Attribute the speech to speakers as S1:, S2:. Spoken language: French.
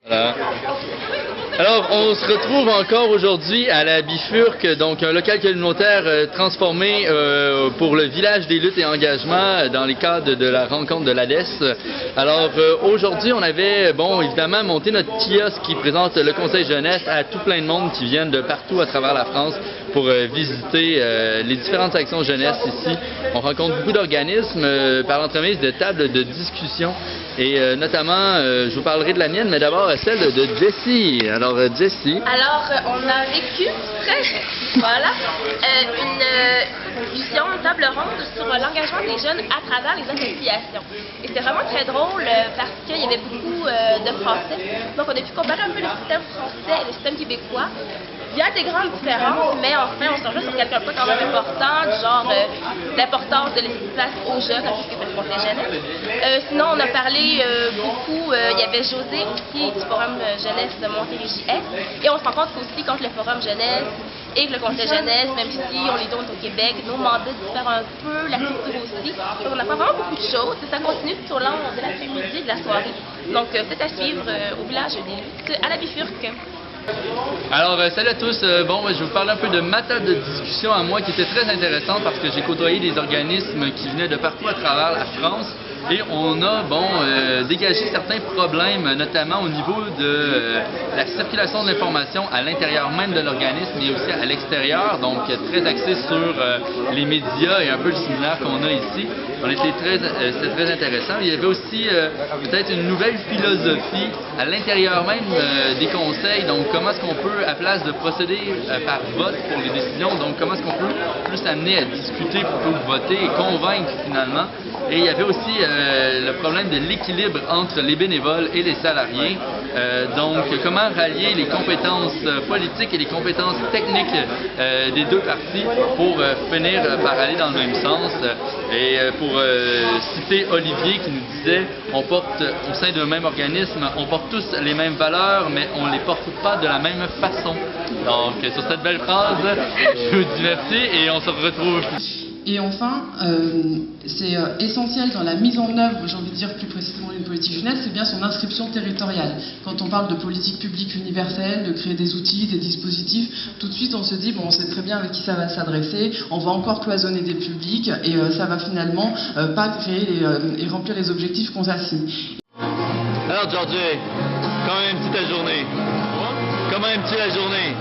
S1: Voilà. Alors, on se retrouve encore aujourd'hui à la Bifurque, donc un local communautaire transformé pour le village des luttes et engagements dans les cadres de la rencontre de l'ADES. Alors, aujourd'hui, on avait, évidemment, monté notre kiosque qui présente le Conseil jeunesse à tout plein de monde qui viennent de partout à travers la France pour visiter les différentes actions jeunesse ici. On rencontre beaucoup d'organismes par l'entremise de tables de discussion. Et notamment, je vous parlerai de la mienne, mais d'abord celle de Jessie. Alors, Jessie.
S2: Alors, on a vécu une discussion, une table ronde sur l'engagement des jeunes à travers les associations. Et c'était vraiment très drôle parce qu'il y avait beaucoup de Français. Donc, on a pu comparer un peu le système français et le système québécois. Il y a des grandes différences, mais enfin, on se rejoint sur quelques points quand même importants, du genre l'importance de laisser place aux jeunes, puisque c'est le conseil jeunesse. Sinon, on a parlé beaucoup, il y avait José aussi du Forum jeunesse de Montérégie-Est, et on se rend compte qu'aussi contre le Forum jeunesse et le conseil jeunesse, même si on les donne au Québec, nos mandats diffèrent un peu, la culture aussi. Donc on apprend vraiment beaucoup de choses, et ça continue tout au long de l'après-midi et de la soirée. Donc c'est à suivre au village des luttes, à la Bifurque.
S1: Alors, salut à tous. Je vais vous parler un peu de ma table de discussion à moi qui était très intéressante parce que j'ai côtoyé des organismes qui venaient de partout à travers la France. Et on a dégagé certains problèmes, notamment au niveau de la circulation de l'information à l'intérieur même de l'organisme et aussi à l'extérieur, donc très axé sur les médias et un peu le séminaire qu'on a ici. C'était très intéressant. Il y avait aussi peut-être une nouvelle philosophie à l'intérieur même des conseils, donc comment est-ce qu'on peut, à place de procéder par vote pour les décisions, donc comment est-ce qu'on peut plus amener à discuter plutôt que voter et convaincre finalement. Et il y avait aussi le problème de l'équilibre entre les bénévoles et les salariés. Donc, comment rallier les compétences politiques et les compétences techniques des deux parties pour finir par aller dans le même sens. Et pour citer Olivier qui nous disait, on porte au sein d'un même organisme, on porte tous les mêmes valeurs, mais on ne les porte pas de la même façon. Donc, sur cette belle phrase, je vous divertis et on se retrouve.
S3: Et enfin, c'est essentiel dans la mise en œuvre, j'ai envie de dire plus précisément d'une politique jeunesse, c'est bien son inscription territoriale. Quand on parle de politique publique universelle, de créer des outils, des dispositifs, tout de suite on se dit, bon, on sait très bien avec qui ça va s'adresser, on va encore cloisonner des publics et ça va finalement pas créer et remplir les objectifs qu'on s'assigne.
S1: Alors Georgie, comment aimes-tu ta journée? Comment aimes-tu la journée?